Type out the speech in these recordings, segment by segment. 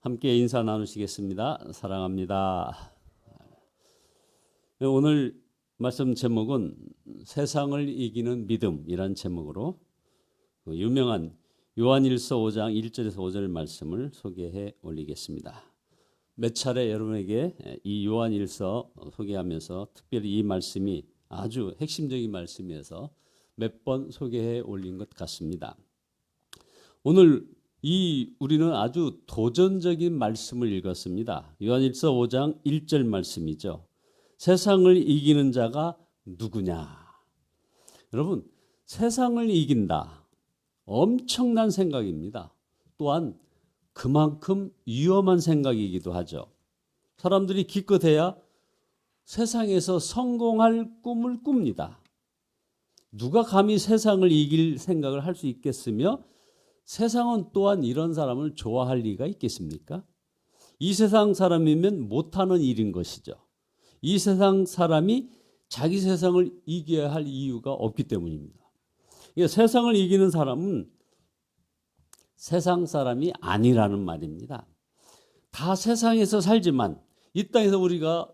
함께 인사 나누시겠습니다. 사랑합니다. 오늘 말씀 제목은 세상을 이기는 믿음이란 제목으로 유명한 요한일서 5장 1절에서 5절 말씀을 소개해 올리겠습니다. 몇 차례 여러분에게 이 요한일서 소개하면서 특별히 이 말씀이 아주 핵심적인 말씀이어서 몇 번 소개해 올린 것 같습니다. 오늘 우리는 아주 도전적인 말씀을 읽었습니다. 요한일서 5장 1절 말씀이죠. 세상을 이기는 자가 누구냐? 여러분, 세상을 이긴다. 엄청난 생각입니다. 또한 그만큼 위험한 생각이기도 하죠. 사람들이 기껏해야 세상에서 성공할 꿈을 꿉니다. 누가 감히 세상을 이길 생각을 할 수 있겠으며 세상은 또한 이런 사람을 좋아할 리가 있겠습니까? 이 세상 사람이면 못하는 일인 것이죠. 이 세상 사람이 자기 세상을 이겨야 할 이유가 없기 때문입니다. 세상을 이기는 사람은 세상 사람이 아니라는 말입니다. 다 세상에서 살지만, 이 땅에서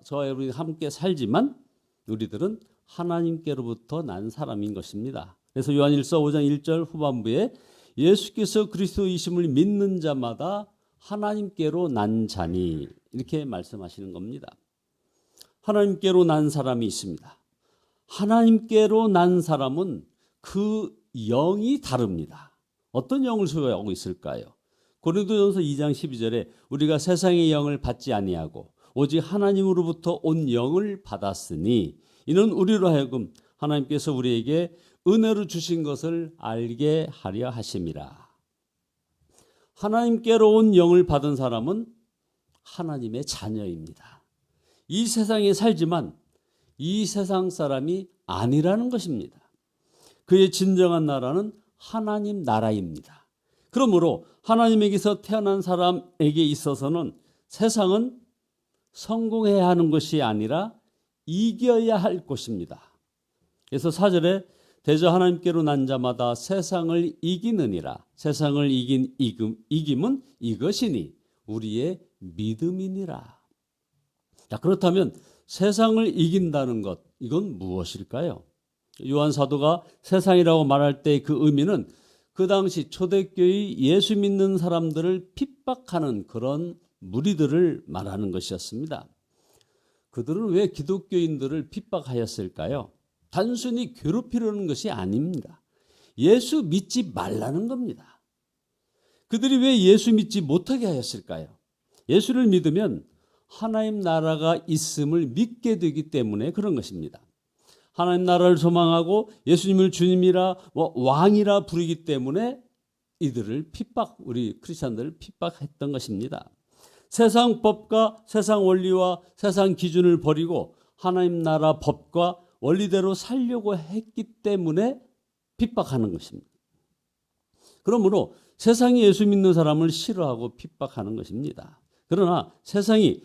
저와 여러분이 함께 살지만 우리들은 하나님께로부터 난 사람인 것입니다. 그래서 요한일서 5장 1절 후반부에 예수께서 그리스도이심을 믿는 자마다 하나님께로 난 자니, 이렇게 말씀하시는 겁니다. 하나님께로 난 사람이 있습니다. 하나님께로 난 사람은 그 영이 다릅니다. 어떤 영을 소유하고 있을까요? 고린도전서 2장 12절에 우리가 세상의 영을 받지 아니하고 오직 하나님으로부터 온 영을 받았으니 이는 우리로 하여금 하나님께서 우리에게 은혜로 주신 것을 알게 하려 하심이라. 하나님께로 온 영을 받은 사람은 하나님의 자녀입니다. 이 세상에 살지만 이 세상 사람이 아니라는 것입니다. 그의 진정한 나라는 하나님 나라입니다. 그러므로 하나님에게서 태어난 사람에게 있어서는 세상은 성공해야 하는 것이 아니라 이겨야 할 것입니다. 그래서 4절에 대저 하나님께로 난 자마다 세상을 이기느니라. 세상을 이긴 이김은 이것이니 우리의 믿음이니라. 자, 그렇다면 세상을 이긴다는 것, 이건 무엇일까요? 요한 사도가 세상이라고 말할 때 그 의미는 그 당시 초대교회 예수 믿는 사람들을 핍박하는 그런 무리들을 말하는 것이었습니다. 그들은 왜 기독교인들을 핍박하였을까요? 단순히 괴롭히려는 것이 아닙니다. 예수 믿지 말라는 겁니다. 그들이 왜 예수 믿지 못하게 하였을까요? 예수를 믿으면 하나님 나라가 있음을 믿게 되기 때문에 그런 것입니다. 하나님 나라를 소망하고 예수님을 주님이라 왕이라 부르기 때문에 이들을 우리 크리스찬들을 핍박했던 것입니다. 세상 법과 세상 원리와 세상 기준을 버리고 하나님 나라 법과 원리대로 살려고 했기 때문에 핍박하는 것입니다. 그러므로 세상이 예수 믿는 사람을 싫어하고 핍박하는 것입니다. 그러나 세상이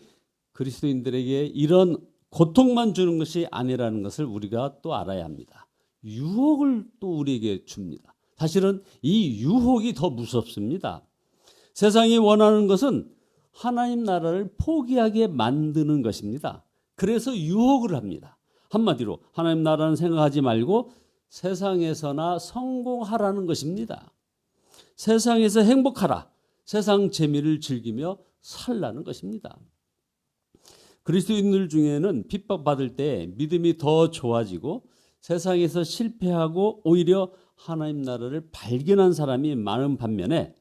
그리스도인들에게 이런 고통만 주는 것이 아니라는 것을 우리가 또 알아야 합니다. 유혹을 또 우리에게 줍니다. 사실은 이 유혹이 더 무섭습니다. 세상이 원하는 것은 하나님 나라를 포기하게 만드는 것입니다. 그래서 유혹을 합니다. 한마디로 하나님 나라는 생각하지 말고 세상에서나 성공하라는 것입니다. 세상에서 행복하라. 세상 재미를 즐기며 살라는 것입니다. 그리스도인들 중에는 핍박받을 때 믿음이 더 좋아지고 세상에서 실패하고 오히려 하나님 나라를 발견한 사람이 많은 반면에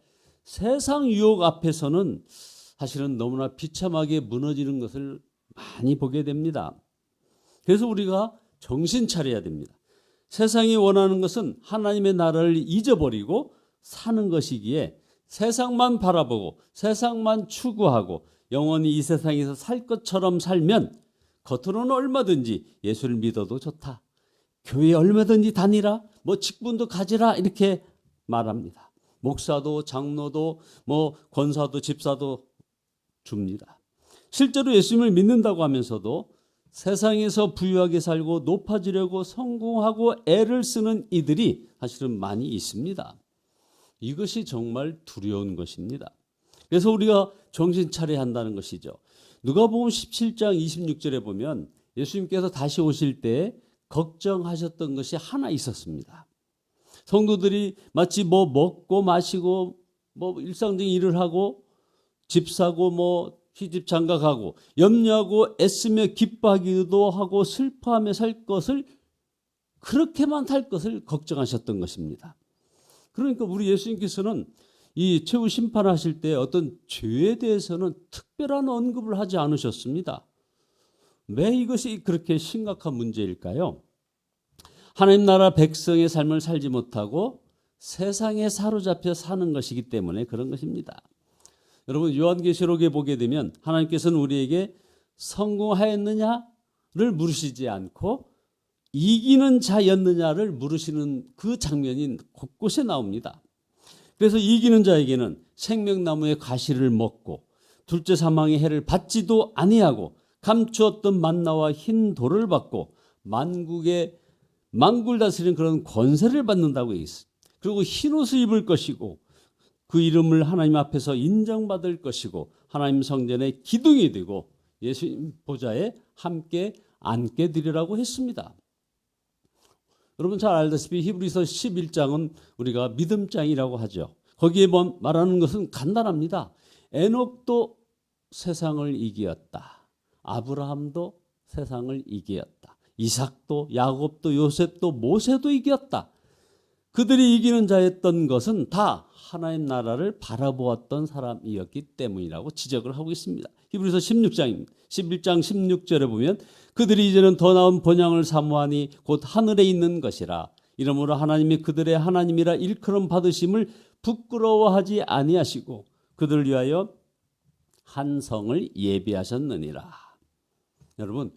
세상 유혹 앞에서는 사실은 너무나 비참하게 무너지는 것을 많이 보게 됩니다. 그래서 우리가 정신 차려야 됩니다. 세상이 원하는 것은 하나님의 나라를 잊어버리고 사는 것이기에 세상만 바라보고 세상만 추구하고 영원히 이 세상에서 살 것처럼 살면 겉으로는 얼마든지 예수를 믿어도 좋다. 교회에 얼마든지 다니라. 직분도 가지라. 이렇게 말합니다. 목사도 장로도 권사도 집사도 줍니다. 실제로 예수님을 믿는다고 하면서도 세상에서 부유하게 살고 높아지려고 성공하고 애를 쓰는 이들이 사실은 많이 있습니다. 이것이 정말 두려운 것입니다. 그래서 우리가 정신 차려야 한다는 것이죠. 누가복음 17장 26절에 보면 예수님께서 다시 오실 때 걱정하셨던 것이 하나 있었습니다. 성도들이 마치 뭐 먹고 마시고 뭐 일상적인 일을 하고 집 사고 뭐 시집 장가가고 염려하고 애쓰며 기뻐하기도 하고 슬퍼하며 살 것을 그렇게만 살 것을 걱정하셨던 것입니다. 그러니까 우리 예수님께서는 이 최후 심판하실 때 어떤 죄에 대해서는 특별한 언급을 하지 않으셨습니다. 왜 이것이 그렇게 심각한 문제일까요? 하나님 나라 백성의 삶을 살지 못하고 세상에 사로잡혀 사는 것이기 때문에 그런 것입니다. 여러분 요한계시록에 보게 되면 하나님께서는 우리에게 성공하였느냐를 물으시지 않고 이기는 자였느냐를 물으시는 그 장면이 곳곳에 나옵니다. 그래서 이기는 자에게는 생명나무의 과실을 먹고 둘째 사망의 해를 받지도 아니하고 감추었던 만나와 흰 돌을 받고 만국을 다스리는 그런 권세를 받는다고 있어요. 그리고 흰 옷을 입을 것이고 그 이름을 하나님 앞에서 인정받을 것이고 하나님 성전의 기둥이 되고 예수님 보좌에 함께 앉게 되리라고 했습니다. 여러분 잘 알다시피 히브리서 11장은 우리가 믿음장이라고 하죠. 거기에 말하는 것은 간단합니다. 에녹도 세상을 이기었다. 아브라함도 세상을 이기었다. 이삭도 야곱도 요셉도 모세도 이겼다. 그들이 이기는 자였던 것은 다 하나님 나라를 바라보았던 사람이었기 때문이라고 지적을 하고 있습니다. 히브리서 11장 16절에 보면 그들이 이제는 더 나은 본향을 사모하니 곧 하늘에 있는 것이라. 이러므로 하나님이 그들의 하나님이라 일컬음 받으심을 부끄러워하지 아니하시고 그들을 위하여 한 성을 예비하셨느니라. 여러분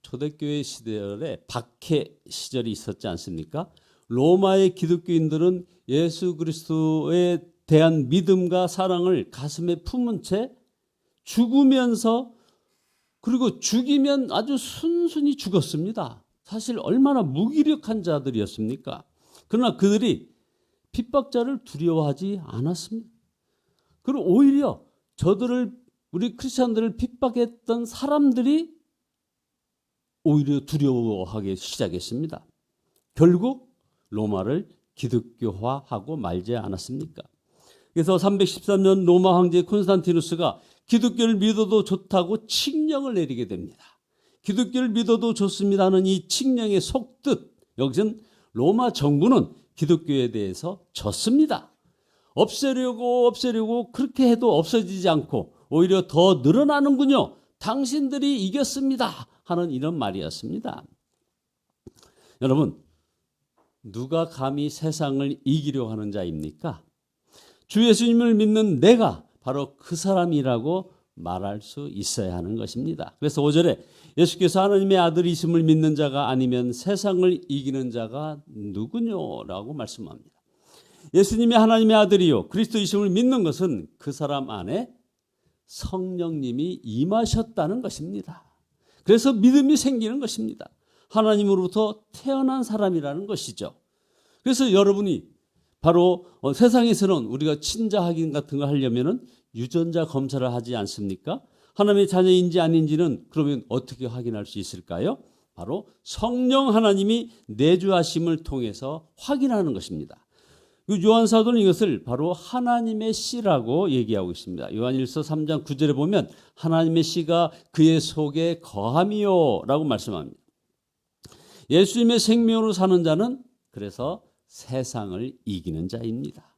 초대교회 시절에 박해 시절이 있었지 않습니까? 로마의 기독교인들은 예수 그리스도에 대한 믿음과 사랑을 가슴에 품은 채 죽으면서 그리고 죽이면 아주 순순히 죽었습니다. 사실 얼마나 무기력한 자들이었습니까? 그러나 그들이 핍박자를 두려워하지 않았습니다. 그리고 오히려 우리 크리스천들을 핍박했던 사람들이 오히려 두려워하기 시작했습니다. 결국 로마를 기독교화하고 말지 않았습니까? 그래서 313년 로마 황제 콘스탄티누스가 기독교를 믿어도 좋다고 칙령을 내리게 됩니다. 기독교를 믿어도 좋습니다는 이 칙령의 속뜻, 여기서는 로마 정부는 기독교에 대해서 졌습니다. 없애려고 그렇게 해도 없어지지 않고 오히려 더 늘어나는군요. 당신들이 이겼습니다 하는 이런 말이었습니다. 여러분 누가 감히 세상을 이기려고 하는 자입니까? 주 예수님을 믿는 내가 바로 그 사람이라고 말할 수 있어야 하는 것입니다. 그래서 5절에 예수께서 하나님의 아들이심을 믿는 자가 아니면 세상을 이기는 자가 누구뇨라고 말씀합니다. 예수님이 하나님의 아들이요 그리스도이심을 믿는 것은 그 사람 안에 성령님이 임하셨다는 것입니다. 그래서 믿음이 생기는 것입니다. 하나님으로부터 태어난 사람이라는 것이죠. 그래서 여러분이 바로 세상에서는 우리가 친자 확인 같은 거 하려면은 유전자 검사를 하지 않습니까? 하나님의 자녀인지 아닌지는 그러면 어떻게 확인할 수 있을까요? 바로 성령 하나님이 내주하심을 통해서 확인하는 것입니다. 요한사도는 이것을 바로 하나님의 씨라고 얘기하고 있습니다. 요한일서 3장 9절에 보면 하나님의 씨가 그의 속에 거함이요 라고 말씀합니다. 예수님의 생명으로 사는 자는 그래서 세상을 이기는 자입니다.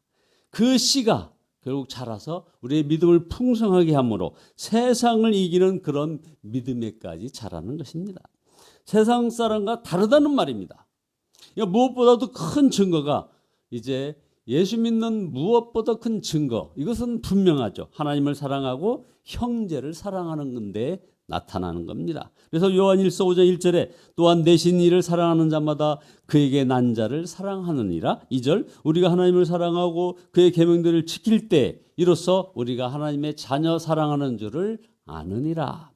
그 씨가 결국 자라서 우리의 믿음을 풍성하게 함으로 세상을 이기는 그런 믿음에까지 자라는 것입니다. 세상 사람과 다르다는 말입니다. 그러니까 무엇보다도 큰 증거가 이제 예수 믿는 무엇보다 큰 증거, 이것은 분명하죠. 하나님을 사랑하고 형제를 사랑하는 건데 나타나는 겁니다. 그래서 요한일서 5장 1절에 또한 내신 이를 사랑하는 자마다 그에게 난 자를 사랑하느니라. 2절 우리가 하나님을 사랑하고 그의 계명들을 지킬 때 이로써 우리가 하나님의 자녀 사랑하는 줄을 아느니라.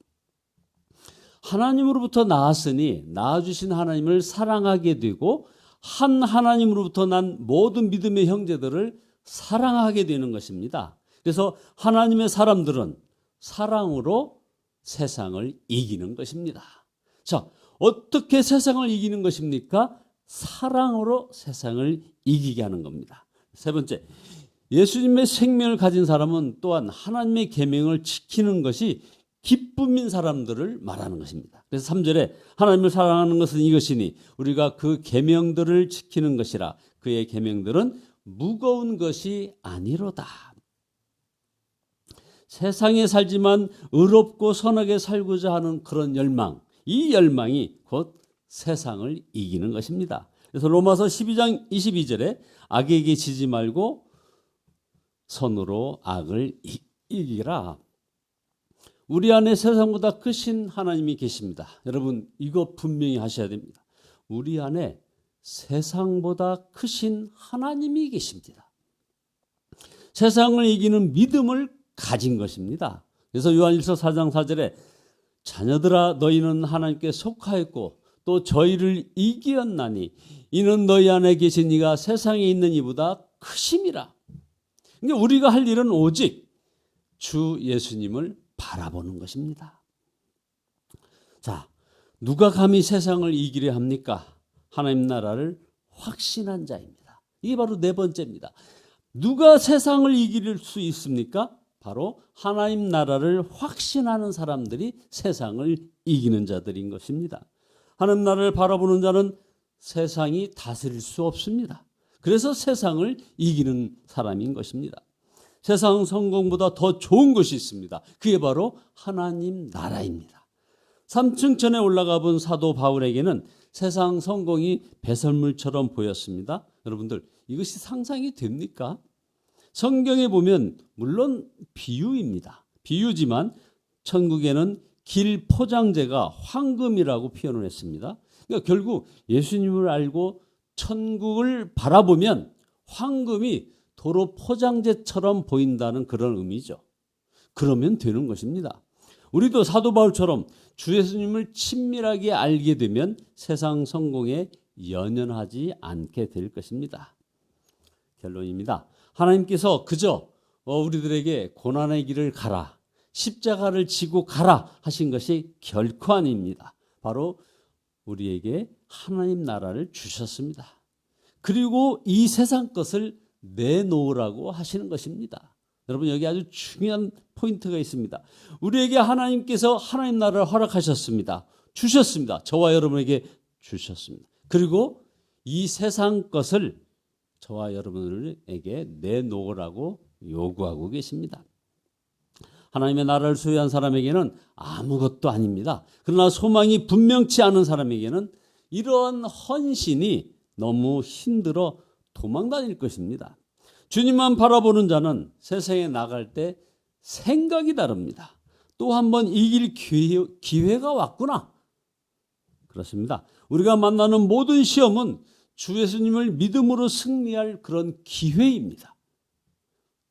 하나님으로부터 나왔으니 낳아주신 하나님을 사랑하게 되고 한 하나님으로부터 난 모든 믿음의 형제들을 사랑하게 되는 것입니다. 그래서 하나님의 사람들은 사랑으로 세상을 이기는 것입니다. 자, 어떻게 세상을 이기는 것입니까? 사랑으로 세상을 이기게 하는 겁니다. 세 번째, 예수님의 생명을 가진 사람은 또한 하나님의 계명을 지키는 것이 기쁨인 사람들을 말하는 것입니다. 그래서 3절에 하나님을 사랑하는 것은 이것이니 우리가 그 계명들을 지키는 것이라. 그의 계명들은 무거운 것이 아니로다. 세상에 살지만 의롭고 선하게 살고자 하는 그런 열망, 이 열망이 곧 세상을 이기는 것입니다. 그래서 로마서 12장 22절에 악에게 지지 말고 선으로 악을 이기라. 우리 안에 세상보다 크신 하나님이 계십니다. 여러분, 이거 분명히 하셔야 됩니다. 우리 안에 세상보다 크신 하나님이 계십니다. 세상을 이기는 믿음을 가진 것입니다. 그래서 요한일서 4장 4절에 자녀들아 너희는 하나님께 속하였고 또 저희를 이기었나니 이는 너희 안에 계신 이가 세상에 있는 이보다 크심이라. 그러니까 우리가 할 일은 오직 주 예수님을 바라보는 것입니다. 자, 누가 감히 세상을 이기려 합니까? 하나님 나라를 확신한 자입니다. 이게 바로 네 번째입니다. 누가 세상을 이길 수 있습니까? 바로 하나님 나라를 확신하는 사람들이 세상을 이기는 자들인 것입니다. 하나님 나라를 바라보는 자는 세상이 다스릴 수 없습니다. 그래서 세상을 이기는 사람인 것입니다. 세상 성공보다 더 좋은 것이 있습니다. 그게 바로 하나님 나라입니다. 3층천에 올라가 본 사도 바울에게는 세상 성공이 배설물처럼 보였습니다. 여러분들, 이것이 상상이 됩니까? 성경에 보면 물론 비유입니다. 비유지만 천국에는 길 포장재가 황금이라고 표현을 했습니다. 그러니까 결국 예수님을 알고 천국을 바라보면 황금이 도로 포장재처럼 보인다는 그런 의미죠. 그러면 되는 것입니다. 우리도 사도 바울처럼 주 예수님을 친밀하게 알게 되면 세상 성공에 연연하지 않게 될 것입니다. 결론입니다. 하나님께서 그저 우리들에게 고난의 길을 가라, 십자가를 지고 가라 하신 것이 결코 아닙니다. 바로 우리에게 하나님 나라를 주셨습니다. 그리고 이 세상 것을 내놓으라고 하시는 것입니다. 여러분, 여기 아주 중요한 포인트가 있습니다. 우리에게 하나님께서 하나님 나라를 허락하셨습니다. 주셨습니다. 저와 여러분에게 주셨습니다. 그리고 이 세상 것을 저와 여러분에게 내놓으라고 요구하고 계십니다. 하나님의 나라를 소유한 사람에게는 아무것도 아닙니다. 그러나 소망이 분명치 않은 사람에게는 이러한 헌신이 너무 힘들어 도망 다닐 것입니다. 주님만 바라보는 자는 세상에 나갈 때 생각이 다릅니다. 또 한 번 이길 기회가 왔구나. 그렇습니다. 우리가 만나는 모든 시험은 주 예수님을 믿음으로 승리할 그런 기회입니다.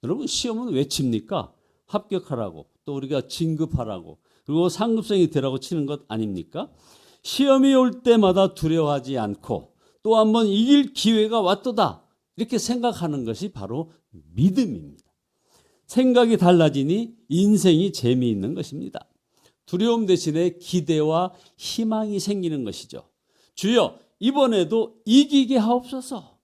여러분, 시험은 왜 칩니까? 합격하라고, 또 우리가 진급하라고, 그리고 상급생이 되라고 치는 것 아닙니까? 시험이 올 때마다 두려워하지 않고 또 한 번 이길 기회가 왔도다, 이렇게 생각하는 것이 바로 믿음입니다. 생각이 달라지니 인생이 재미있는 것입니다. 두려움 대신에 기대와 희망이 생기는 것이죠. 주여, 이번에도 이기게 하옵소서.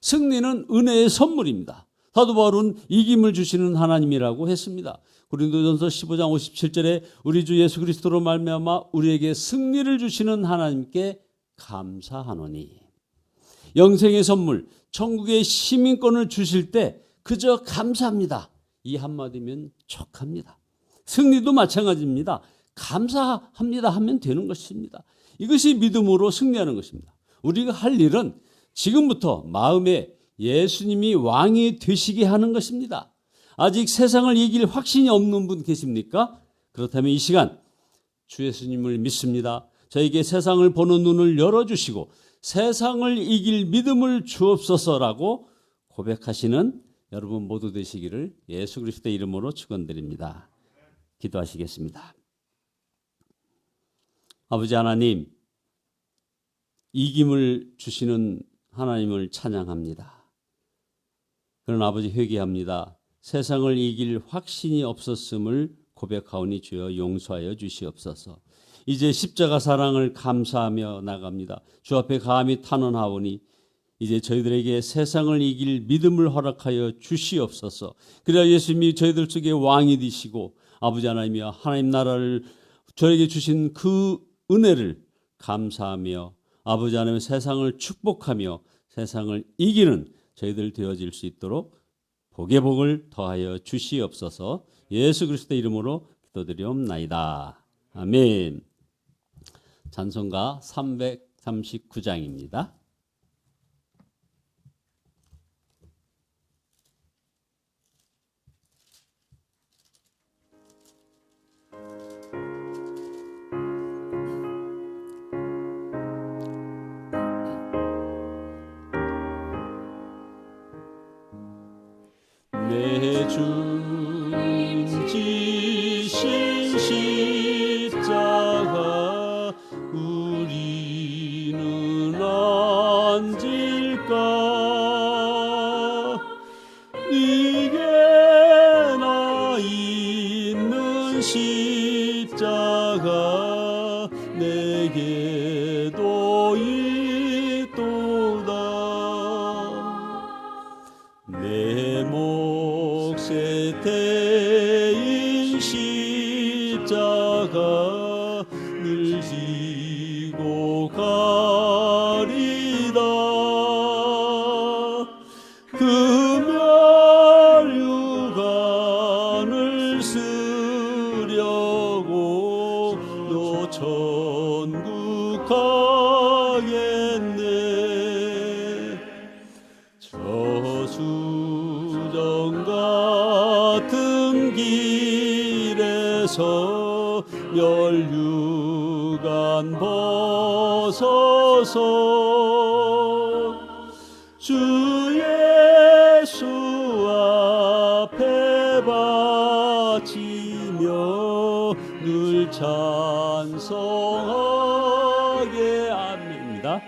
승리는 은혜의 선물입니다. 사도 바울은 이김을 주시는 하나님이라고 했습니다. 고린도전서 15장 57절에 우리 주 예수 그리스도로 말미암아 우리에게 승리를 주시는 하나님께 감사하노니. 영생의 선물, 천국의 시민권을 주실 때 그저 감사합니다, 이 한마디면 족합니다. 승리도 마찬가지입니다. 감사합니다 하면 되는 것입니다. 이것이 믿음으로 승리하는 것입니다. 우리가 할 일은 지금부터 마음에 예수님이 왕이 되시게 하는 것입니다. 아직 세상을 이길 확신이 없는 분 계십니까? 그렇다면 이 시간 주 예수님을 믿습니다. 저에게 세상을 보는 눈을 열어주시고 세상을 이길 믿음을 주옵소서라고 고백하시는 여러분 모두 되시기를 예수 그리스도의 이름으로 축원드립니다. 기도하시겠습니다. 아버지 하나님, 이김을 주시는 하나님을 찬양합니다. 그런 아버지 회개합니다. 세상을 이길 확신이 없었음을 고백하오니 주여 용서하여 주시옵소서. 이제 십자가 사랑을 감사하며 나갑니다. 주 앞에 감히 탄원하오니 이제 저희들에게 세상을 이길 믿음을 허락하여 주시옵소서. 그래야 예수님이 저희들 속에 왕이 되시고 아버지 하나님이여 하나님 나라를 저에게 주신 그 은혜를 감사하며 아버지 하나님의 세상을 축복하며 세상을 이기는 저희들 되어질 수 있도록 복의 복을 더하여 주시옵소서. 예수 그리스도의 이름으로 기도드리옵나이다. 아멘. 찬송가 339장입니다. 내 주님 지신 십자가 우리는 앉을까 네게 나 있는 십자가 내게도 있도다 내 몫에 대인 십자가 늘 지고 가리다 금혈육안을 쓰려고 너 천국 가겠네 저수정 같은 길에서 멸류관 벗어서 주 예수 앞에 바치며 늘 찬송하게 합니다.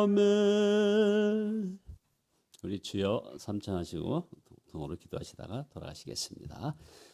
아멘. 우리 주여 삼천하시고 통으로 기도하시다가 돌아가시겠습니다.